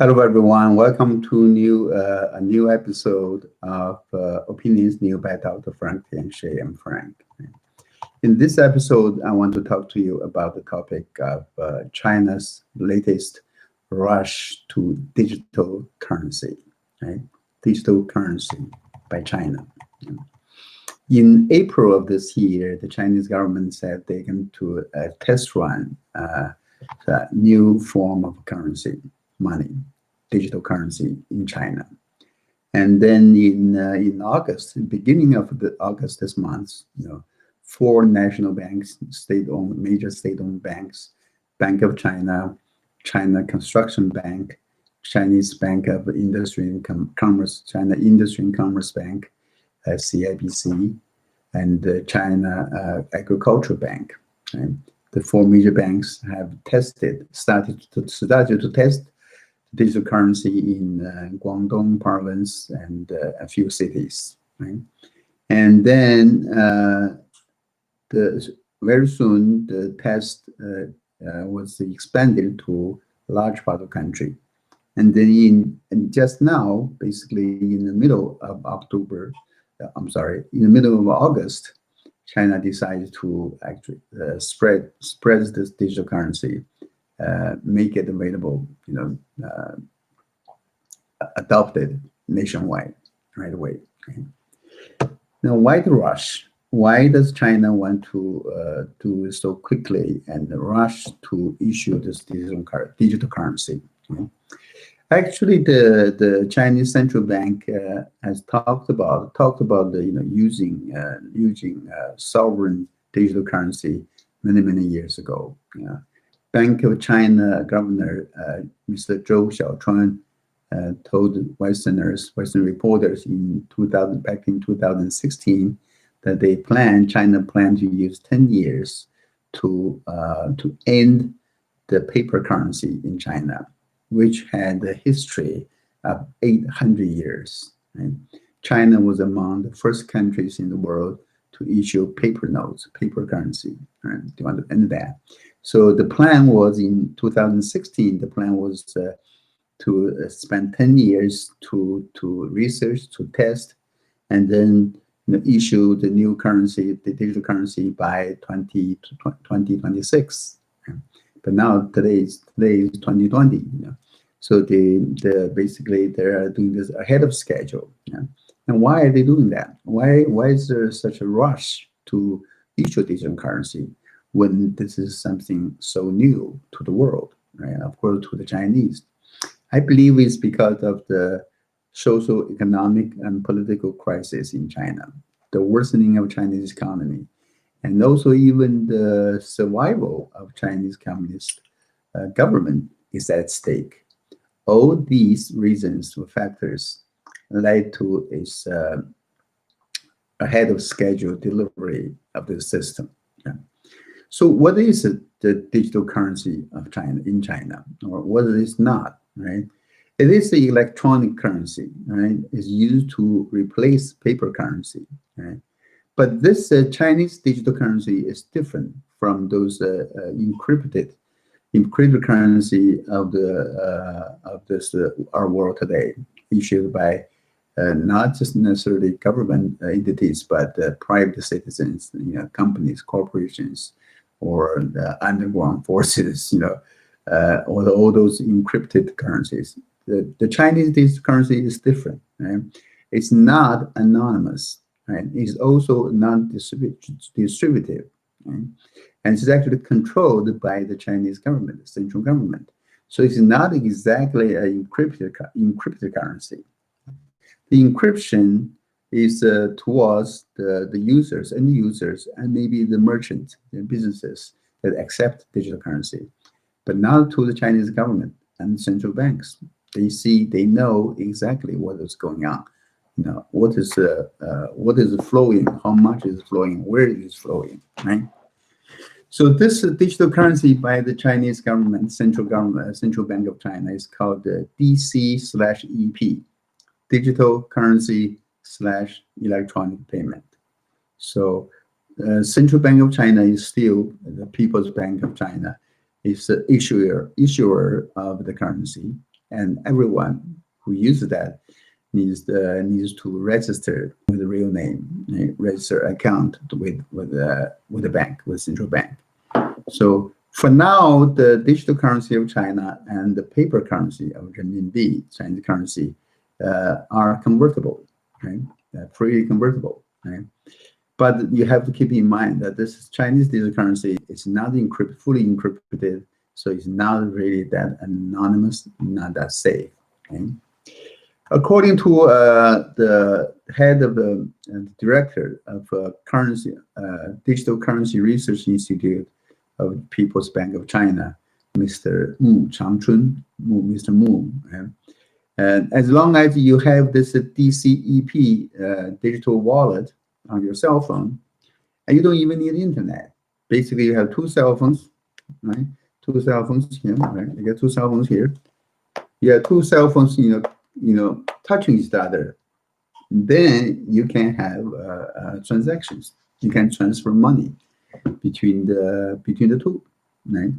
Hello, everyone. Welcome to a new episode of Opinions New by Dr. Frank and Shay and Frank. In this episode, I want to talk to you about the topic of China's latest rush to digital currency, right? Digital currency by China. In April of this year, the Chinese government said they're going to test run a new form of currency, money, digital currency in China. And then in August, beginning of the August this month, four national banks, major state-owned banks, Bank of China, China Construction Bank, Chinese Bank of Industry and Commerce, China Industry and Commerce Bank, CIBC, and the China Agricultural Bank. Right? The four major banks have started to test digital currency in Guangdong province and a few cities. Right? And then very soon the test was expanded to a large part of the country. And then just now, basically in the middle of in the middle of August, China decided to actually spread this digital currency, make it available, adopted nationwide right away. Okay? Now, why the rush? Why does China want to do it so quickly and rush to issue this digital currency? Okay? Actually, the Chinese central bank has talked about using sovereign digital currency many years ago. Bank of China Governor Mr. Zhou Xiaochuan told Western reporters back in 2016 that China planned to use 10 years to end the paper currency in China, which had a history of 800 years. Right? China was among the first countries in the world to issue paper notes, paper currency. Right? They want to end that. So the plan was in 2016, the plan was to spend 10 years to research, to test, and then issue the new currency, the digital currency by 2026. But now today is 2020. So basically they are doing this ahead of schedule. And why are they doing that? Why is there such a rush to issue digital currency when this is something so new to the world, right? Of course, to the Chinese. I believe it's because of the social, economic, and political crisis in China, the worsening of Chinese economy, and also even the survival of Chinese Communist government is at stake. All these reasons or factors led to its ahead of schedule delivery of the system. Yeah. So what is the digital currency of China in China, or what it is not, right? It is the electronic currency, right? It's used to replace paper currency, right? But this Chinese digital currency is different from those encrypted currency of this our world today, issued by not just necessarily government entities, but private citizens, companies, corporations, or the underground forces, all those encrypted currencies. The Chinese digital currency is different. Right? It's not anonymous. Right? It's also non-distributive. Right? And it's actually controlled by the Chinese government, the central government. So it's not exactly an encrypted currency. The encryption is towards the users, end users, and maybe the merchants and businesses that accept digital currency, but not to the Chinese government and central banks. They know exactly what is going on. What is flowing, how much is flowing, where it is flowing, right? So this digital currency by the Chinese government, Central Bank of China, is called the DC/EP, digital currency / electronic payment. So Central Bank of China is still the People's Bank of China, is the issuer of the currency, and everyone who uses that needs to register with a real name, register account with the bank, with central bank. So for now, the digital currency of China and the paper currency of renminbi, Chinese currency, are convertible, right? They're freely convertible, right? But you have to keep in mind that this Chinese digital currency is not fully encrypted, so it's not really that anonymous, not that safe. Okay? According to the head of the director of Digital Currency Research Institute of People's Bank of China, Mr. Mr. Mu. And as long as you have this DCEP digital wallet on your cell phone, and you don't even need internet. Basically, you have two cell phones, right? Two cell phones here, right? You get two cell phones here. You have two cell phones, touching each other. Then you can have transactions. You can transfer money between the two, right?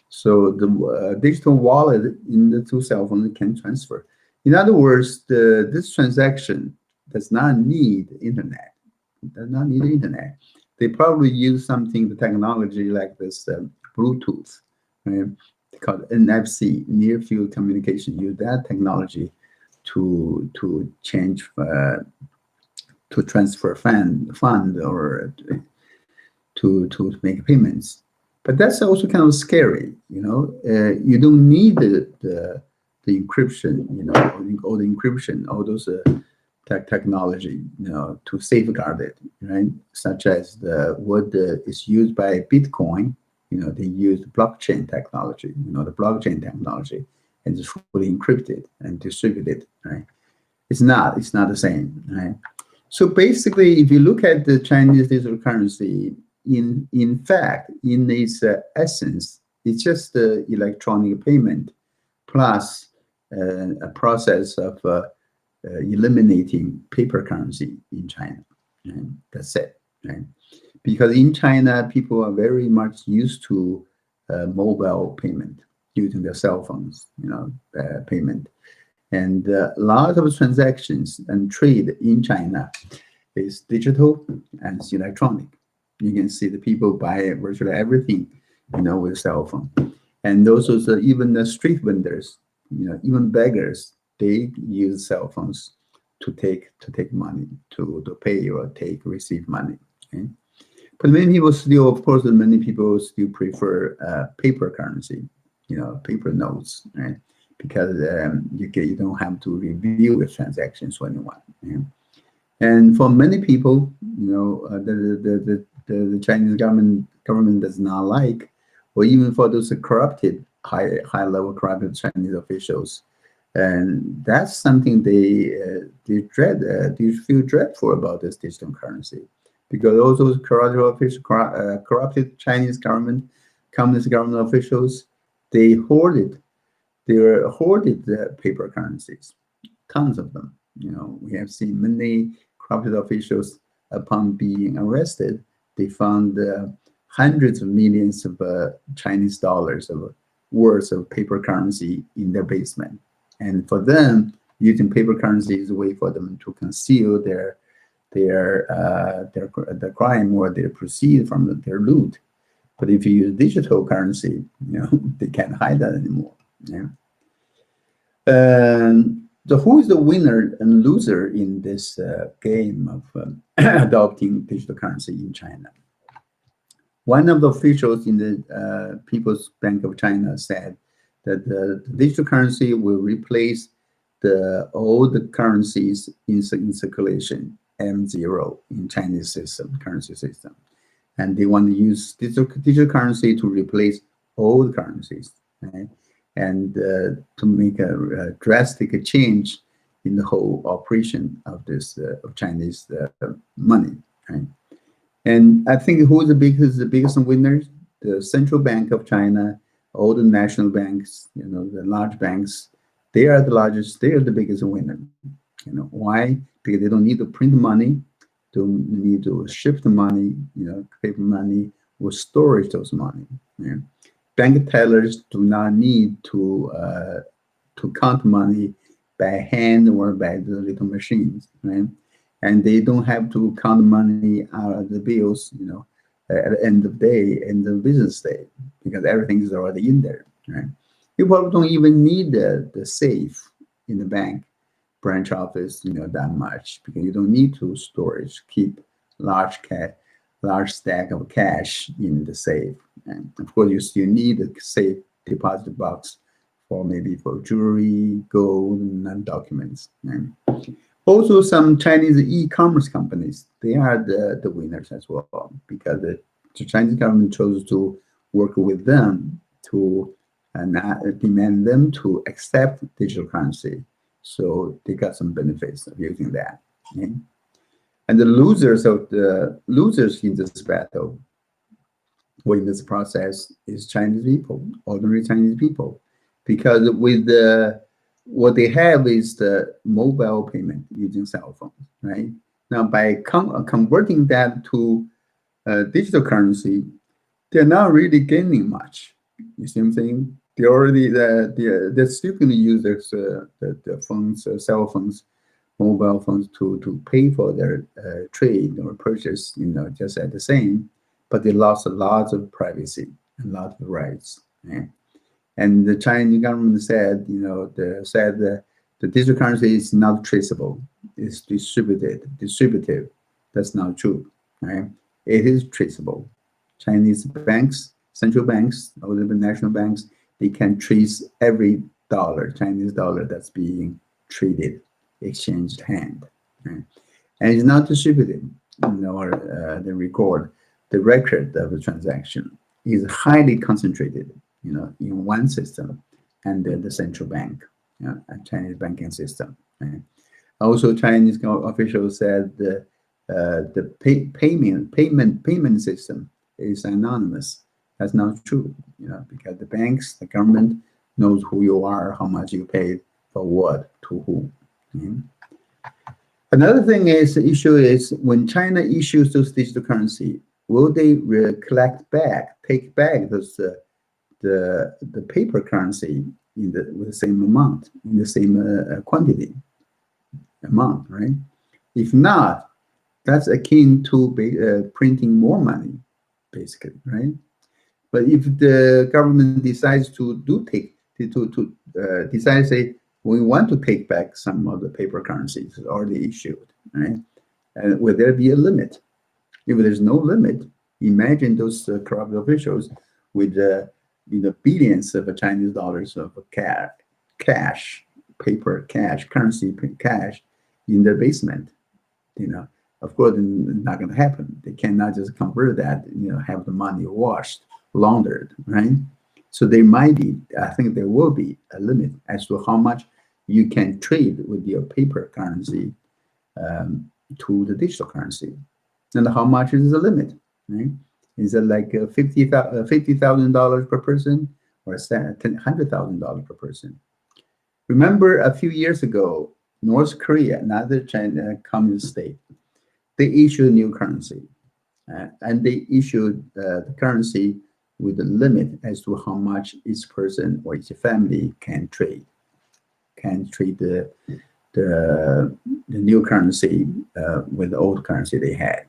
So the digital wallet in the two cell phones can transfer. In other words, this transaction does not need internet. It does not need internet. They probably use the technology like this Bluetooth, right? Called NFC, near field communication. Use that technology to change to transfer fund or to make payments. But that's also kind of scary, you don't need the encryption, all the encryption, all those technology, to safeguard it, right? Such as what is used by Bitcoin, they use blockchain technology, the blockchain technology, and it's fully encrypted and distributed, right? It's not the same, right? So basically, if you look at the Chinese digital currency, in fact, in its essence, it's just the electronic payment plus a process of eliminating paper currency in China. Right? That's it, right? Because in China, people are very much used to mobile payment using their cell phones, payment. And a lot of transactions and trade in China is digital and it's electronic. You can see the people buy virtually everything, with a cell phone. And also even the street vendors, even beggars, they use cell phones to take money, to pay or receive money. Okay? But many people still prefer paper currency, paper notes, right? Because you don't have to review the transactions to anyone. Yeah? And for many people, the Chinese government does not like, or even for those corrupted, high level corrupted Chinese officials, and that's something they dread. They feel dreadful about this digital currency, because all those corrupted Chinese communist government officials, they hoarded the paper currencies, tons of them. We have seen many corrupted officials, upon being arrested, they found hundreds of millions of Chinese dollars worth of paper currency in their basement. And for them, using paper currency is a way for them to conceal their crime or their proceeds from their loot. But if you use digital currency, they can't hide that anymore. Yeah. So who is the winner and loser in this game of adopting digital currency in China? One of the officials in the People's Bank of China said that the digital currency will replace the old currencies in circulation, M0, in Chinese currency system. And they want to use digital currency to replace old currencies, right? And to make a drastic change in the whole operation of this of Chinese money, right? And I think who is the biggest winners? The Central Bank of China, all the national banks, the large banks, they are the largest, they are the biggest winner. Why? Because they don't need to print money, don't need to ship the money, paper money, or storage those money. Yeah. Bank tellers do not need to to count money by hand or by the little machines, right? And they don't have to count money out of the bills, at the end of the day, end of business day, because everything is already in there, right? You probably don't even need the safe in the bank branch office, that much, because you don't need to storage, keep large stack of cash in the safe. And of course, you still need a safe deposit box for maybe for jewelry, gold, and documents. And also, some Chinese e-commerce companies, they are the winners as well, because the Chinese government chose to work with them to demand them to accept digital currency. So they got some benefits of using that. Okay? And the losers in this battle or in this process is Chinese people, ordinary Chinese people, because with what they have is the mobile payment using cell phones, right? Now, by converting that to digital currency, they're not really gaining much. You see what I'm saying? They're still going to use the phones, cell phones, mobile phones to pay for their trade or purchase, just at the same, but they lost a lot of privacy and a lot of rights. Yeah. And the Chinese government said, the digital currency is not traceable. It's distributive. That's not true. Right? It is traceable. Chinese banks, central banks, or the national banks, they can trace every Chinese dollar that's being traded, exchanged hand. Right? And it's not distributed, or the record of the transaction is highly concentrated, in one system, and the central bank, a Chinese banking system. Right? Also, Chinese officials said the payment system is anonymous. That's not true, because the banks, the government knows who you are, how much you paid for what to who. Okay? Another thing is the issue is when China issues those digital currency, will they take back those the paper currency with the same amount, in the same quantity amount, right? If not, that's akin to printing more money, basically, right? But if the government decides to decide, say, we want to take back some of the paper currencies already issued, right? And will there be a limit? If there's no limit, imagine those corrupt officials with billions of Chinese dollars of cash, paper cash, currency cash in their basement. Of course, it's not going to happen. They cannot just convert that, have the money washed, laundered, right? So there might be, I think there will be a limit as to how much you can trade with your paper currency to the digital currency. And how much is the limit, right? Is it like $50,000 per person or $100,000 per person? Remember a few years ago, North Korea, another China communist state, they issued a new currency. And they issued the currency with a limit as to how much each person or each family can trade the new currency with the old currency they had.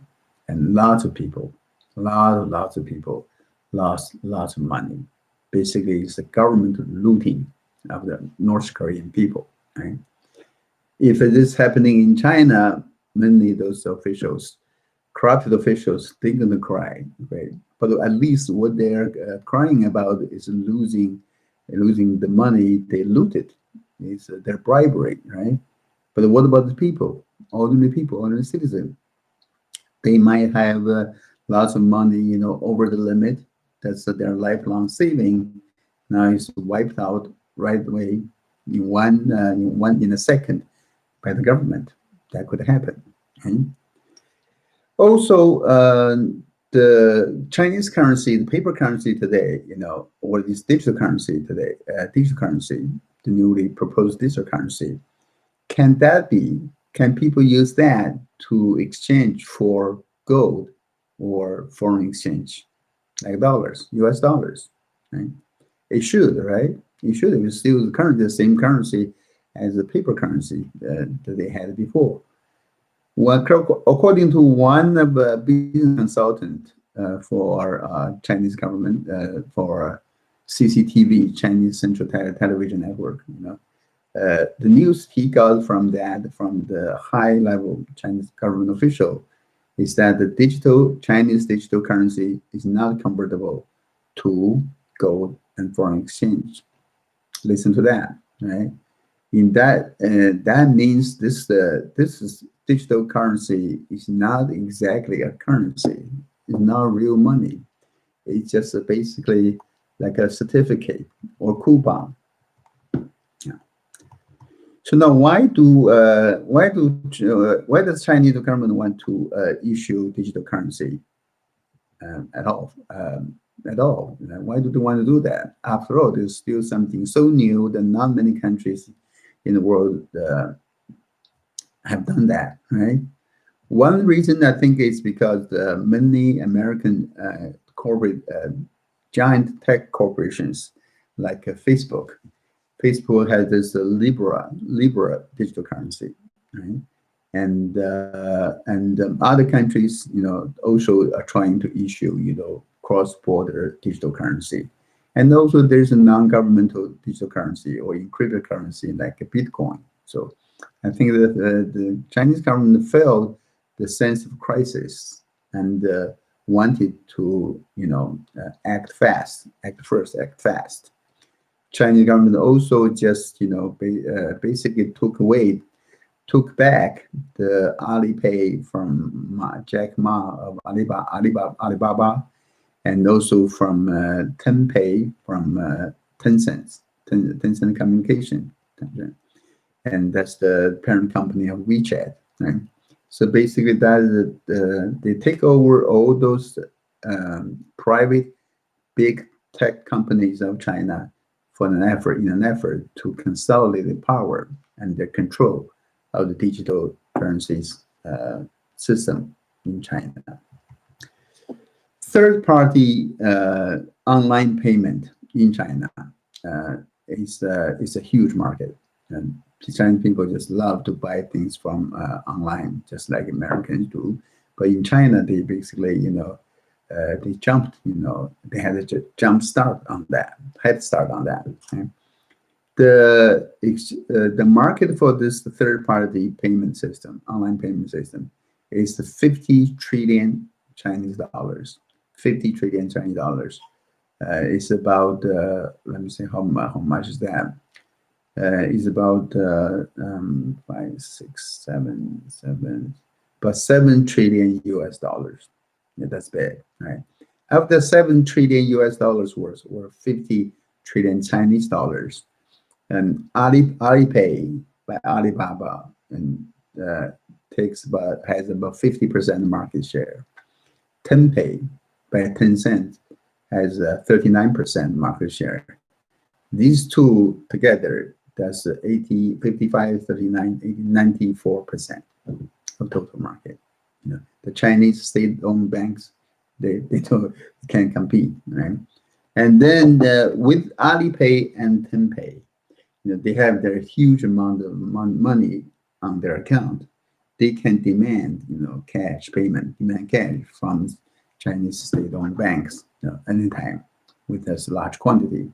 And lots of people lots of people lost lots of money. Basically, it's the government looting of the North Korean people, right? If it is happening in China, many of those corrupted officials, they're going to cry, right? But at least what they're crying about is losing the money they looted. It's their bribery, right? But what about the people, ordinary citizens? They might have lots of money, over the limit. That's their lifelong saving. Now it's wiped out right away in a second by the government. That could happen. Okay? Also, the Chinese currency, the paper currency today, or this digital currency today, the newly proposed digital currency, can people use that to exchange for gold or foreign exchange, like dollars, US dollars, right? It should, right? It should be still the same currency as the paper currency that they had before. Well, according to one of business consultant for Chinese government for CCTV, Chinese Central Television Network, the news he got from the high-level Chinese government official is that the Chinese digital currency is not convertible to gold and foreign exchange. Listen to that, right? In that means this is digital currency is not exactly a currency. It's not real money. It's just basically like a certificate or coupon. Yeah. So now, why does Chinese government want to issue digital currency at all? Why do they want to do that? After all, there's still something so new that not many countries in the world have done that, right? One reason I think is because many American corporate giant tech corporations like Facebook has this Libra digital currency, right? And other countries, also are trying to issue, cross-border digital currency. And also there's a non-governmental digital currency or encrypted currency like Bitcoin. So I think that the Chinese government felt the sense of crisis and wanted to, act fast. Chinese government also just, basically took back the Alipay from Jack Ma of Alibaba, and also from Tenpay from Tencent Communication, and that's the parent company of WeChat, right? So basically, that is they take over all those private big tech companies of China in an effort to consolidate the power and the control of the digital currencies system in China. Third-party online payment in China is a huge market, and Chinese people just love to buy things from online, just like Americans do. But in China, they basically, they jumped, they had a head start on that. Okay? The market for this third-party payment system, online payment system, is the 50 trillion Chinese dollars. 50 trillion Chinese dollars. It's about let me see how much is that. Is about 5, 6, 7, but 7 trillion US dollars. Yeah, that's big, right? Of the 7 trillion US dollars worth, or 50 trillion Chinese dollars, and Alipay by Alibaba and has about 50% market share. Tenpay by Tencent has 39% market share. These two together, that's 80, 55, 39, 80, 94% of total market. The Chinese state-owned banks, they can't compete, right? And then with Alipay and Tenpay, they have their huge amount of money on their account. They can demand, cash payment, demand cash from Chinese state-owned banks, anytime with this large quantity.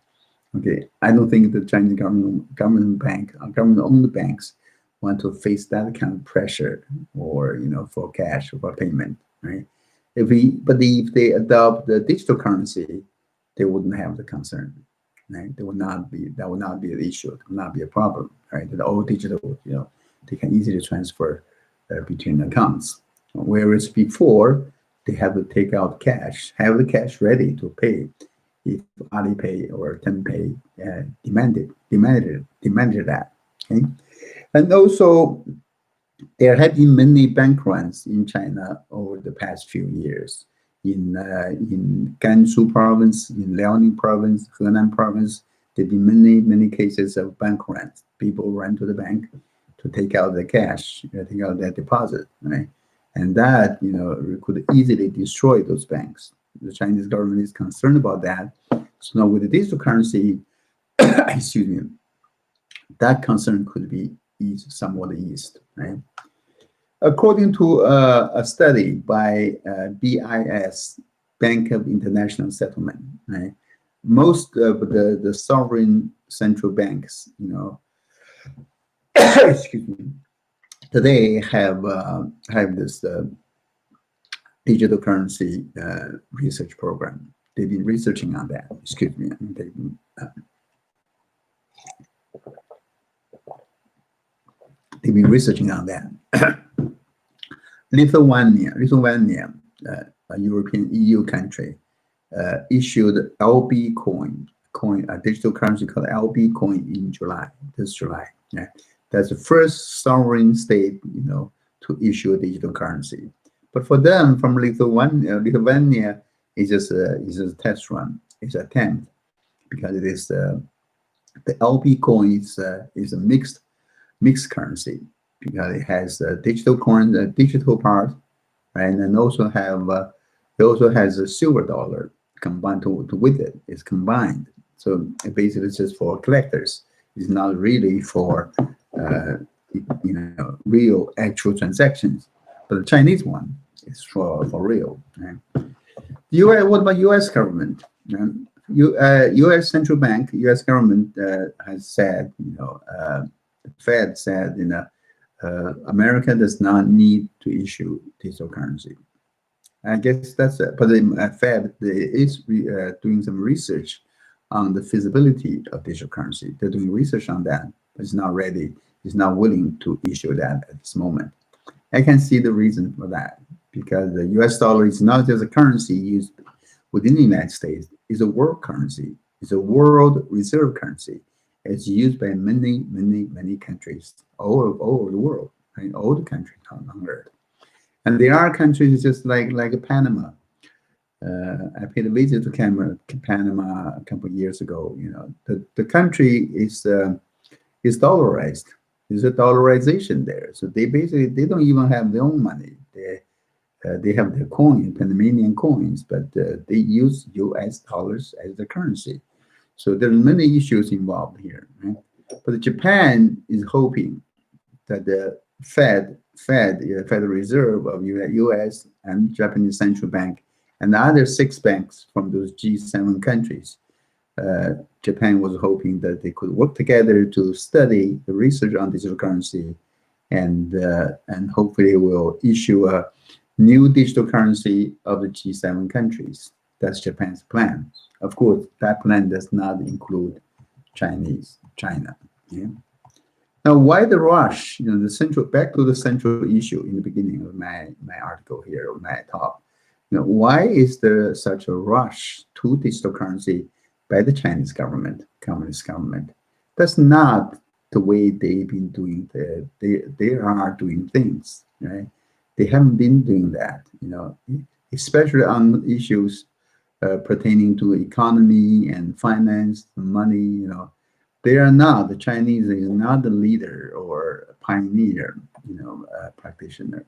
Okay, I don't think the Chinese government-owned banks want to face that kind of pressure, or for cash or for payment, right? But if they adopt the digital currency, they wouldn't have the concern, right? That would not be an issue. It would not be a problem, right? They're all digital, they can easily transfer between accounts. Whereas before, they have to take out cash, have the cash ready to pay if Alipay or Tenpay demanded that. Okay, and also there have been many bank runs in China over the past few years. In Gansu province, in Liaoning province, Henan province, there have been many cases of bank runs. People run to the bank to take out the cash, take out their deposit, right? And that could easily destroy those banks. The Chinese government is concerned about that. So now with the digital currency, excuse me, that concern could be somewhat eased, right? According to a study by BIS, Bank of International Settlement, right? Most of the sovereign central banks, excuse me, today have this digital currency research program. They've been researching on that. Excuse me. They've been researching on that. Lithuania, a European EU country, issued LB coin, a digital currency called LB coin in this July. Yeah. That's the first sovereign state, to issue a digital currency. But for them, from Lithuania is just a test run. It's an attempt because it is the LB coin is a mixed currency because it has a digital coin, a digital part, right? And also it also has a silver dollar combined with it. It's combined. So it basically it's just for collectors. It's not really for real actual transactions. But the Chinese one is for real. Right? What about U.S. government? U.S. central bank, U.S. government has said, the Fed said, America does not need to issue digital currency. I guess that's it. But the Fed is doing some research on the feasibility of digital currency. They're doing research on that, but it's not ready. It's not willing to issue that at this moment. I can see the reason for that because the U.S. dollar is not just a currency used within the United States. It's a world currency. It's a world reserve currency. It's used by many, many, many countries all over the world, right? All the countries on Earth. And there are countries just like Panama. I paid a visit to Panama a couple of years ago. The country is dollarized. There's a dollarization there. So they don't even have their own money. They have their coin, Panamanian coins, but they use U.S. dollars as the currency. So there are many issues involved here. Right? But Japan is hoping that the Federal Reserve of U.S. and Japanese Central Bank and the other 6 banks from those G7 countries, Japan was hoping that they could work together to study the research on digital currency and hopefully will issue a new digital currency of the G7 countries. That's Japan's plan. Of course, that plan does not include China. Yeah. Now, why the rush? Back to the central issue in the beginning of my article here, my talk. Why is there such a rush to digital currency by the Chinese government, communist government? That's not the way they've been doing. They are doing things, right? They haven't been doing that, especially on issues pertaining to economy and finance, money. They are not. The Chinese is not the leader or pioneer, practitioner.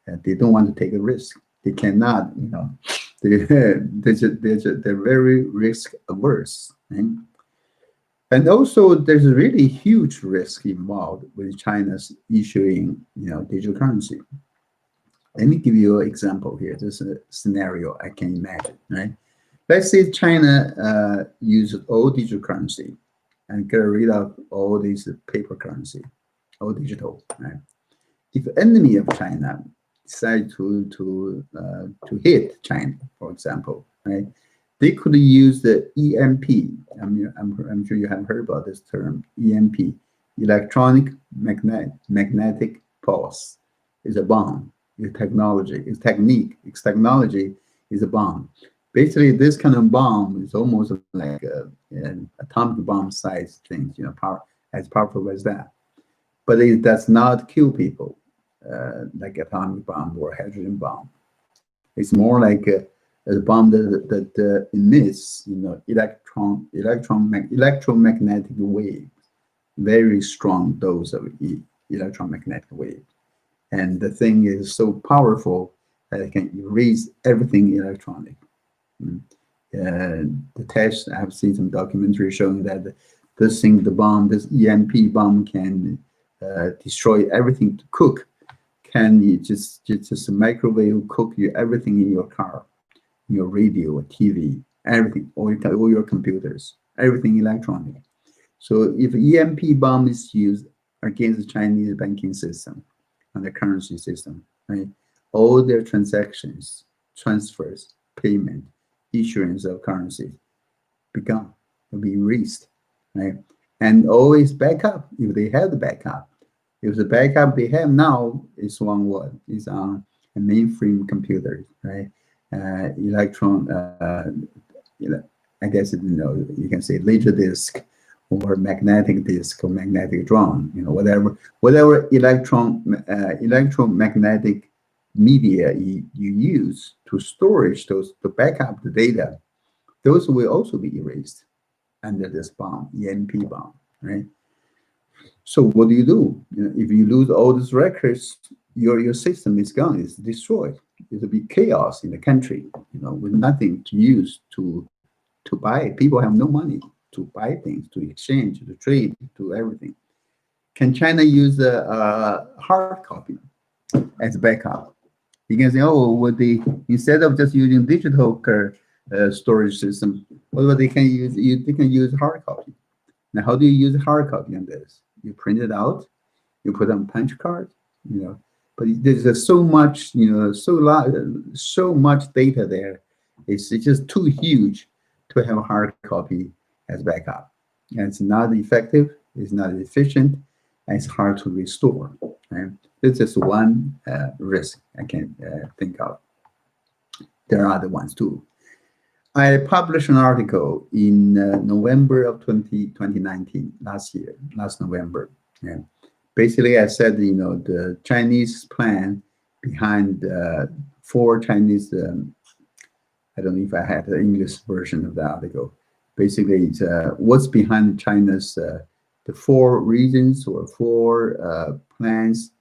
They don't want to take a risk. They cannot, they're very risk averse. Right? And also, there's a really huge risk involved with China's issuing, digital currency. Let me give you an example here. This is a scenario I can imagine, right? Let's say China uses all digital currency and get rid of all these paper currency, all digital, right? If enemy of China decide to hit China, for example, right? They could use the EMP. I'm sure you have heard about this term, EMP, electronic magnetic pulse. Is a bomb. It's technology. It's technique. It's technology. Is a bomb. Basically, this kind of bomb is almost like an atomic bomb size thing. As powerful as that. But it does not kill people like atomic bomb or hydrogen bomb. It's more like a bomb that emits, electromagnetic waves, very strong dose of electromagnetic wave, and the thing is so powerful that it can erase everything electronic. The test, I've seen some documentary showing that this thing, the bomb, this EMP bomb can destroy everything to cook. Can you just microwave cook you everything in your car, your radio, TV, everything, all your computers, everything electronic. So if EMP bomb is used against the Chinese banking system and the currency system, right, all their transactions, transfers, payment, issuance of currency become will be erased, right? And always backup if they have the backup. If the backup they have now is on what is on a mainframe computer, right? Electron, I guess you can say laser disk or magnetic disk or magnetic drum, whatever electromagnetic media you use to storage those to back up the data, those will also be erased under this bomb, EMP bomb, right? So what do? If you lose all these records, your system is gone, it's destroyed. It'll be chaos in the country, with nothing to use to buy. People have no money to buy things, to exchange, to trade, to everything. Can China use a hard copy as backup? You can say, oh, instead of just using digital storage system, what they can use? They can use hard copy. Now, how do you use hard copy on this? You print it out, you put on punch card, But there's so much, so much data there. It's just too huge to have a hard copy as backup. And it's not effective, it's not efficient, and it's hard to restore. Right? It's just one risk I can think of. There are other ones too. I published an article in November of 2019, last November. Yeah. Basically, I said, the Chinese plan behind 4 Chinese, I don't know if I had the English version of the article. Basically, it's what's behind China's, the 4 reasons or 4 plans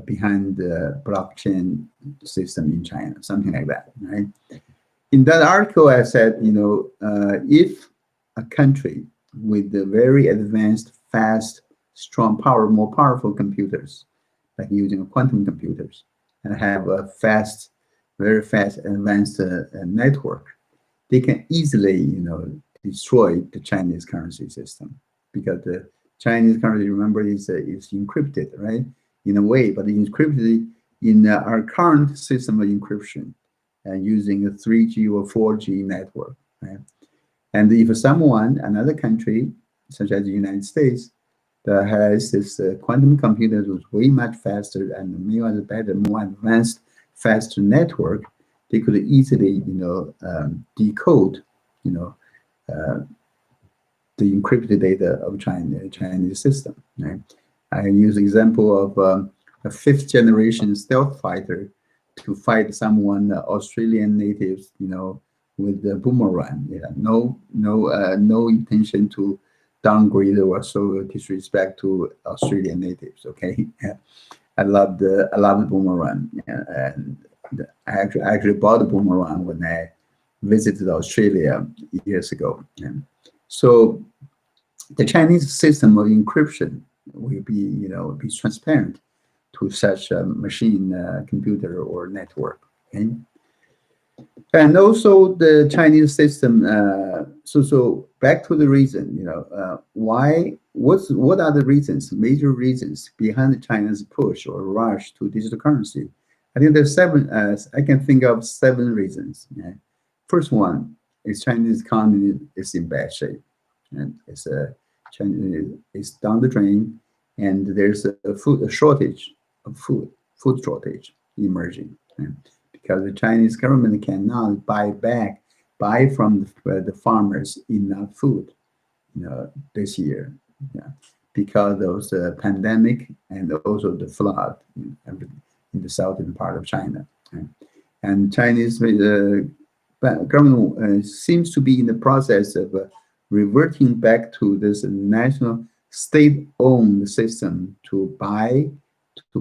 behind the blockchain system in China, something like that, right? In that article, I said, if a country with the very advanced, fast, strong, more powerful computers, like using quantum computers, and have a very fast, advanced network, they can easily, destroy the Chinese currency system, because the Chinese currency, remember, is encrypted, right? In a way, but it's encrypted in our current system of encryption, using a 3G or 4G network, right? And if another country, such as the United States, that has this quantum computer was way much faster and much better, more advanced, faster network, they could easily, decode, the encrypted data of Chinese system. Right? I use example of a 5th generation stealth fighter to fight someone, Australian natives, with the boomerang. Yeah, no intention to downgrade or show disrespect to Australian natives. Okay, yeah. I love the boomerang, and I actually bought a boomerang when I visited Australia years ago. And so the Chinese system of encryption will be transparent to such a machine, computer, or network. Okay? And also the Chinese system. So back to the reason. Why? What are the reasons? Major reasons behind China's push or rush to digital currency? I think there's 7. I can think of 7 reasons. Okay? First one is Chinese economy is in bad shape, and China is down the drain, and there's a shortage of food shortage emerging, right? Because the Chinese government cannot buy from the farmers enough food, this year, yeah, because of the pandemic and also the flood in the southern part of China, right? And Chinese government seems to be in the process of reverting back to this national state-owned system to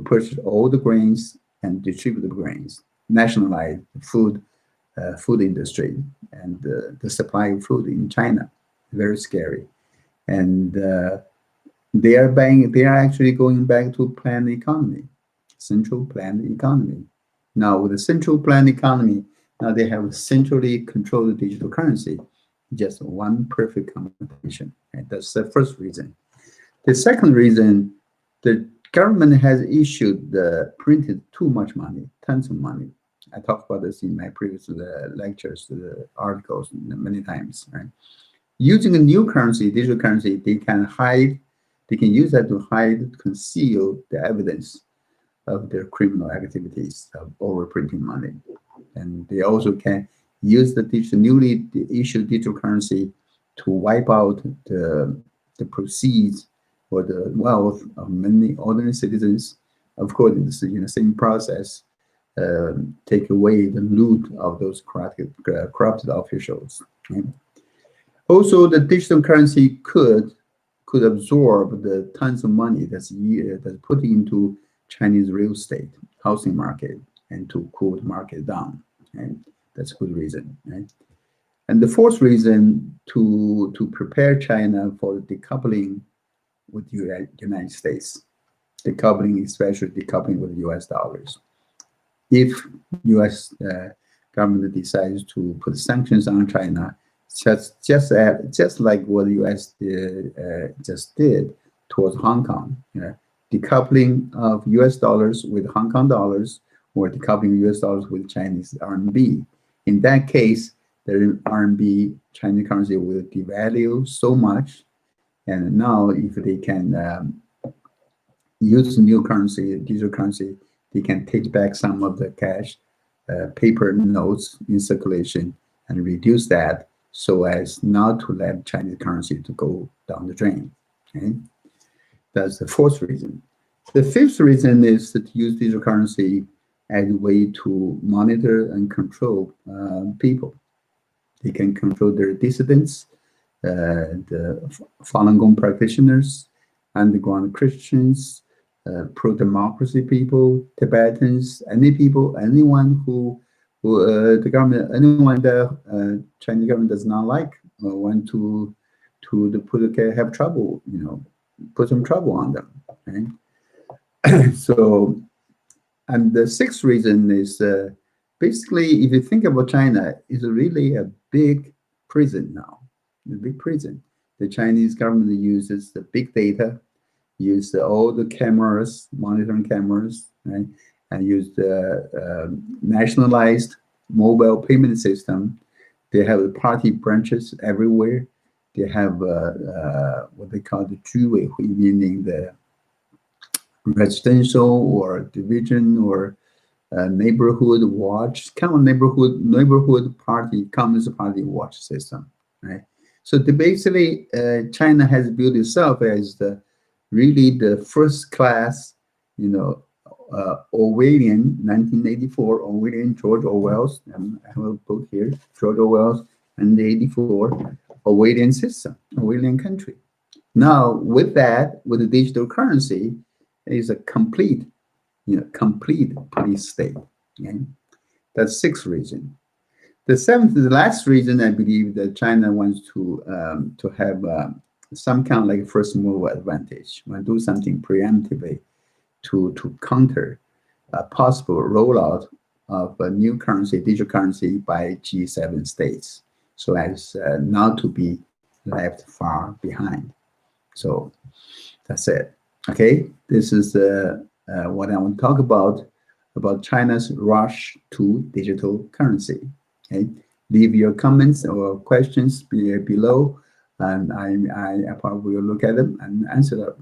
purchase all the grains and distribute the grains, nationalize the food industry and the supply of food in China. Very scary. and they are actually going back to planned economy, central planned economy. Now with the central planned economy, now they have a centrally controlled digital currency, just one perfect combination. And that's the first reason. The second reason, the government has issued printed too much money, tons of money. I talked about this in my previous lectures, articles many times. Right? Using a new currency, digital currency, they can use that to hide, conceal the evidence of their criminal activities of overprinting money. And they also can use the newly issued digital currency to wipe out the proceeds or the wealth of many ordinary citizens. Of course, it's in the same process, take away the loot of those corrupted officials. Right? Also, the digital currency could absorb the tons of money that's put into Chinese real estate, housing market, and to cool the market down. And that's a good reason. Right? And the fourth reason to prepare China for decoupling with the United States, decoupling, especially decoupling with US dollars. If US government decides to put sanctions on China, just like what the US just did towards Hong Kong, decoupling of US dollars with Hong Kong dollars, or decoupling US dollars with Chinese RMB. In that case, the RMB Chinese currency will devalue so much, and now if they can use new currency, digital currency, they can take back some of the cash, paper notes in circulation, and reduce that so as not to let Chinese currency to go down the drain. Okay? That's the fourth reason. The fifth reason is to use digital currency as a way to monitor and control people. They can control their dissidents, the Falun Gong practitioners, underground Christians, pro-democracy people, Tibetans, anyone who the government, anyone that Chinese government does not like, want to have trouble, put some trouble on them. Right? So, and the sixth reason is basically, if you think about China, it's really a big prison now, a big prison. The Chinese government uses the big data, use all the cameras, monitoring cameras, right? And use the nationalized mobile payment system. They have party branches everywhere. They have what they call the 居委会, meaning the residential or division or neighborhood watch, kind of neighborhood party, communist party watch system, right? So basically, China has built itself as really the first class, Orwellian, 1984, Orwellian, George Orwell's, and I have a book here, George Orwell's 1984, Orwellian system, Orwellian country. Now, with that, with the digital currency, is a complete police state. Okay? That's sixth reason. The last reason, I believe that China wants to have some kind of like first mover advantage, want to do something preemptively to counter a possible rollout of a new currency, digital currency by G7 states, so as not to be left far behind. So that's it. Okay, this is what I want to talk about China's rush to digital currency. Okay, leave your comments or questions below, and I probably will look at them and answer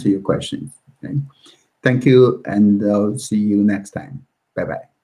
your questions. Okay, thank you, and I'll see you next time. Bye bye.